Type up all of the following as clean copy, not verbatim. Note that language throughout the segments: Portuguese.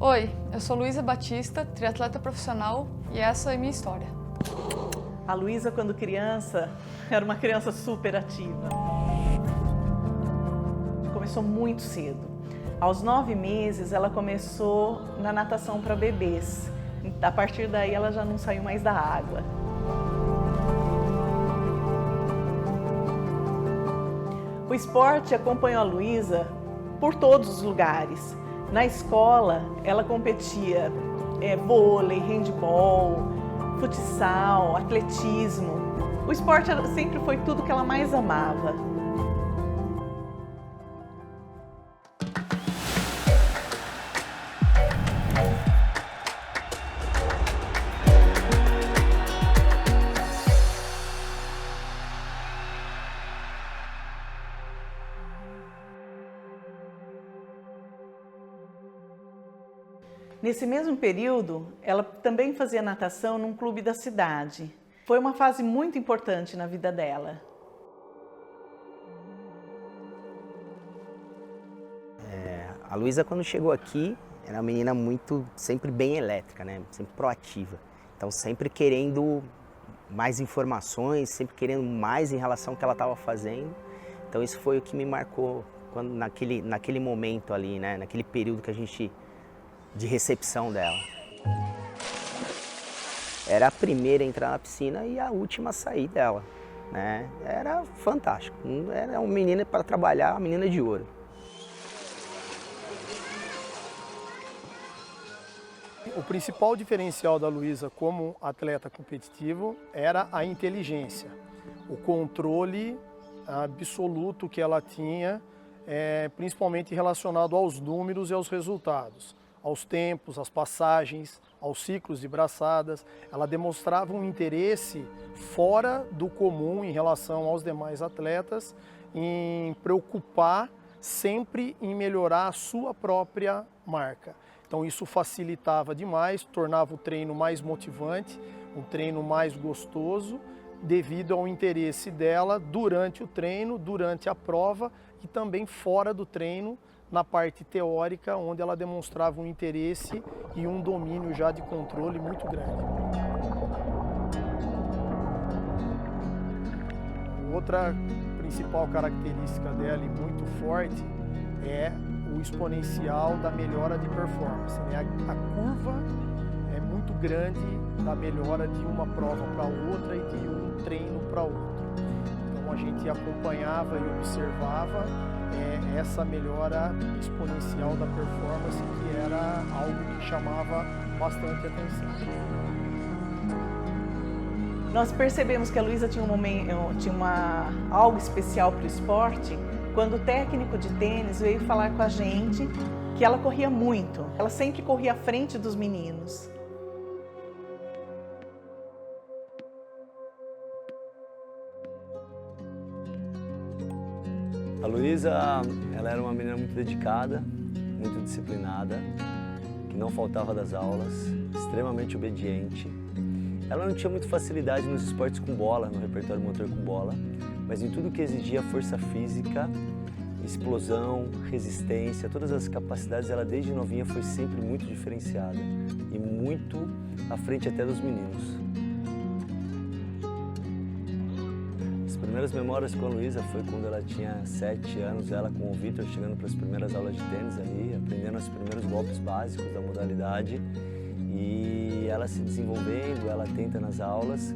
Oi, eu sou Luísa Batista, triatleta profissional, e essa é a minha história. A Luísa, quando criança, era uma criança super ativa. Começou muito cedo. Aos 9 meses, ela começou na natação para bebês. A partir daí, ela já não saiu mais da água. O esporte acompanhou a Luísa por todos os lugares. Na escola, ela competia vôlei, handebol, futsal, atletismo. O esporte sempre foi tudo que ela mais amava. Nesse mesmo período, ela também fazia natação num clube da cidade. Foi uma fase muito importante na vida dela. A Luísa, quando chegou aqui, era uma menina sempre bem elétrica, né? Sempre proativa. Então, sempre querendo mais informações, sempre querendo mais em relação ao que ela estava fazendo. Então, isso foi o que me marcou naquele momento ali, né? Naquele período de recepção dela. Era a primeira a entrar na piscina e a última a sair dela, né? Era fantástico. Era uma menina para trabalhar, uma menina de ouro. O principal diferencial da Luísa como atleta competitivo era a inteligência, o controle absoluto que ela tinha, principalmente relacionado aos números e aos resultados, aos tempos, às passagens, aos ciclos de braçadas. Ela demonstrava um interesse fora do comum em relação aos demais atletas, em preocupar sempre em melhorar a sua própria marca. Então isso facilitava demais, tornava o treino mais motivante, um treino mais gostoso, devido ao interesse dela durante o treino, durante a prova e também fora do treino, na parte teórica, onde ela demonstrava um interesse e um domínio já de controle muito grande. Outra principal característica dela e muito forte é o exponencial da melhora de performance, né? A curva é muito grande da melhora de uma prova para outra e de um treino para outro. Então a gente acompanhava e observava essa melhora exponencial da performance, que era algo que chamava bastante atenção. Nós percebemos que a Luísa tinha algo especial para o esporte quando o técnico de tênis veio falar com a gente que ela corria muito. Ela sempre corria à frente dos meninos. A Luísa, ela era uma menina muito dedicada, muito disciplinada, que não faltava das aulas, extremamente obediente. Ela não tinha muita facilidade nos esportes com bola, no repertório motor com bola, mas em tudo que exigia força física, explosão, resistência, todas as capacidades, ela desde novinha foi sempre muito diferenciada e muito à frente até dos meninos. As primeiras memórias com a Luísa foi quando ela tinha 7 anos, ela com o Vitor chegando para as primeiras aulas de tênis ali, aprendendo os primeiros golpes básicos da modalidade e ela se desenvolvendo, ela atenta nas aulas.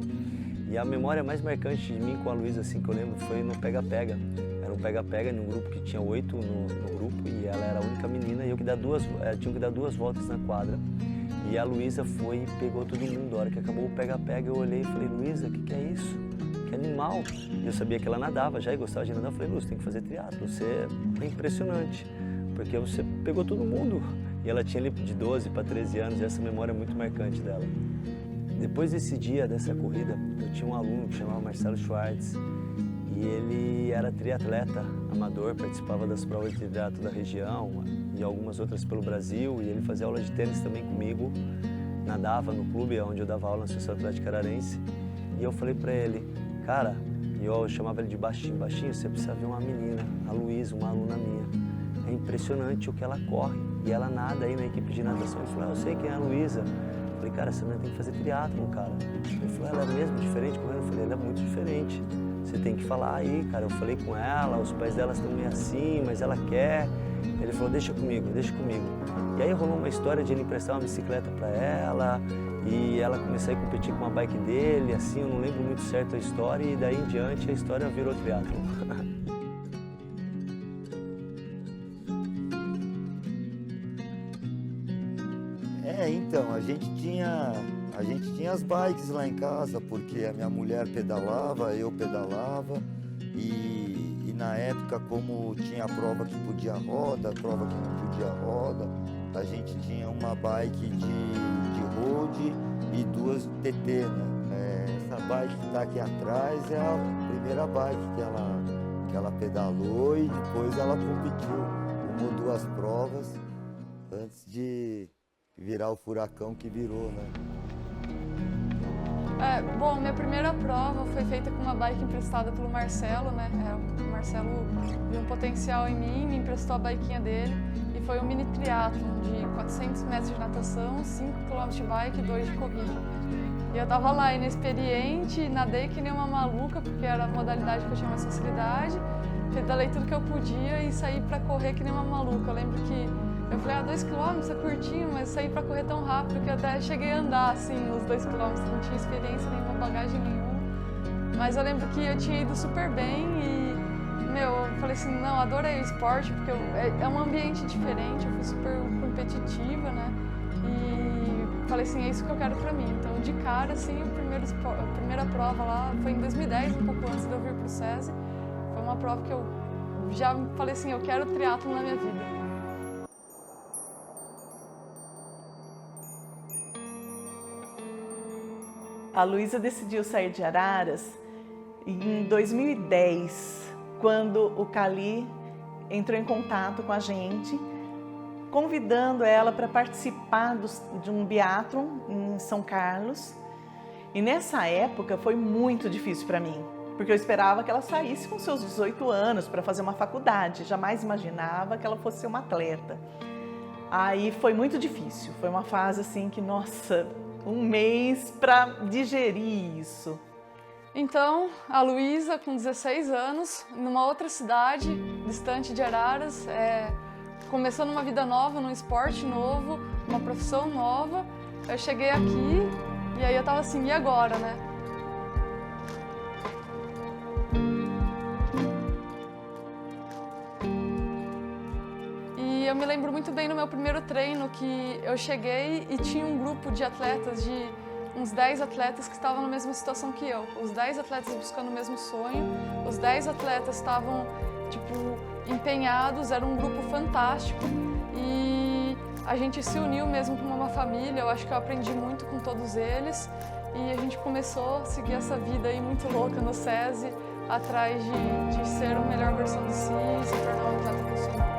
E a memória mais marcante de mim com a Luísa, assim, que eu lembro, foi no pega-pega. Era um pega-pega num grupo que tinha 8 no grupo e ela era a única menina e eu tinha que dar 2 voltas na quadra. E a Luísa foi e pegou todo mundo. A hora que acabou o pega-pega, eu olhei e falei, Luísa, o que é isso? Que animal! E eu sabia que ela nadava já e gostava de nadar. Eu falei, Luísa, tem que fazer triatlo, você é impressionante, porque você pegou todo mundo. E ela tinha ali de 12 para 13 anos e essa memória é muito marcante dela. Depois desse dia, dessa corrida, eu tinha um aluno que chamava Marcelo Schwartz e ele era triatleta amador, participava das provas de triatlo da região e algumas outras pelo Brasil, e ele fazia aula de tênis também comigo, nadava no clube onde eu dava aula na Associação Atlética Cararense, e eu falei para ele, cara, e eu chamava ele de baixinho, baixinho, você precisa ver uma menina, a Luísa, uma aluna minha, é impressionante o que ela corre. E ela nada aí na equipe de natação. Ele falou, eu sei quem é a Luísa. Eu falei, cara, essa menina tem que fazer triatlon, cara. Ele falou, ela é mesmo diferente correndo? Eu falei, ela é muito diferente. Você tem que falar aí, cara. Eu falei com ela, os pais dela estão meio assim, mas ela quer. Ele falou, deixa comigo, deixa comigo. E aí rolou uma história de ele emprestar uma bicicleta para ela e ela começou a competir com uma bike dele, assim, eu não lembro muito certo a história e daí em diante a história virou triatlon. Então, a gente tinha as bikes lá em casa, porque a minha mulher pedalava, eu pedalava, e na época, como tinha a prova que podia roda, a prova que não podia roda, a gente tinha uma bike de road e 2 TT, né? Essa bike que está aqui atrás é a primeira bike que ela pedalou e depois ela competiu 1 ou 2 provas antes de virar o furacão que virou, né? Bom, minha primeira prova foi feita com uma bike emprestada pelo Marcelo, né? O Marcelo viu um potencial em mim, me emprestou a biquinha dele e foi um mini triatlon de 400 metros de natação, 5 km de bike e 2 de corrida. E eu tava lá inexperiente, nadei que nem uma maluca, porque era a modalidade que eu tinha mais facilidade, pedalei tudo que eu podia e saí pra correr que nem uma maluca. Eu lembro que eu falei, 2 km é curtinho, mas saí pra correr tão rápido que eu até cheguei a andar assim nos 2 km, não tinha experiência nenhuma, bagagem nenhuma. Mas eu lembro que eu tinha ido super bem e, eu falei assim, não, adorei o esporte, porque é um ambiente diferente, eu fui super competitiva, né? E falei assim, é isso que eu quero pra mim. Então, de cara, assim, a primeira prova lá foi em 2010, um pouco antes de eu vir pro SESI. Foi uma prova que eu já falei assim, eu quero triatlon na minha vida. A Luísa decidiu sair de Araras em 2010, quando o Cali entrou em contato com a gente, convidando ela para participar de um biatlon em São Carlos. E nessa época foi muito difícil para mim, porque eu esperava que ela saísse com seus 18 anos para fazer uma faculdade, jamais imaginava que ela fosse ser uma atleta. Aí foi muito difícil, foi uma fase assim que, nossa, 1 mês para digerir isso. Então, a Luísa, com 16 anos, numa outra cidade, distante de Araras, começando uma vida nova, num esporte novo, uma profissão nova, eu cheguei aqui e aí eu tava assim, e agora, né? E eu me lembro muito bem no meu primeiro treino que eu cheguei e tinha um grupo de atletas, de uns 10 atletas que estavam na mesma situação que eu. Os 10 atletas buscando o mesmo sonho, os 10 atletas estavam, empenhados, era um grupo fantástico e a gente se uniu mesmo como uma família. Eu acho que eu aprendi muito com todos eles e a gente começou a seguir essa vida aí muito louca no SESI, atrás de ser a melhor versão de si e se tornar um atleta profissional.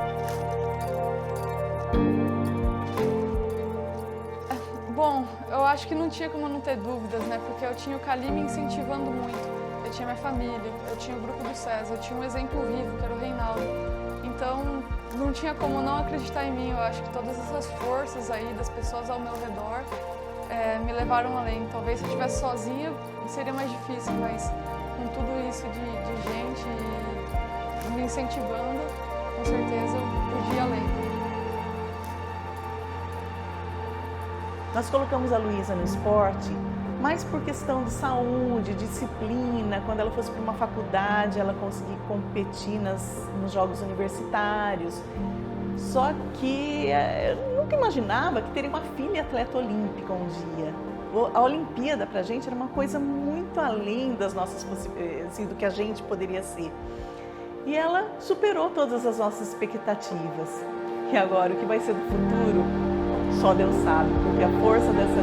Bom, eu acho que não tinha como não ter dúvidas, né? Porque eu tinha o Cali me incentivando muito, eu tinha minha família, eu tinha o grupo do SESI, eu tinha um exemplo vivo, que era o Reinaldo. Então, não tinha como não acreditar em mim. Eu acho que todas essas forças aí das pessoas ao meu redor me levaram além. Talvez se eu estivesse sozinha seria mais difícil, mas com tudo isso de gente me incentivando, com certeza eu podia ir além. Nós colocamos a Luísa no esporte, mais por questão de saúde, disciplina. Quando ela fosse para uma faculdade, ela conseguir competir nos Jogos Universitários. Só que eu nunca imaginava que teria uma filha atleta olímpica um dia. A Olimpíada para a gente era uma coisa muito além das nossas possibilidades, assim, do que a gente poderia ser. E ela superou todas as nossas expectativas. E agora, o que vai ser do futuro? Só Deus sabe, porque a força dessa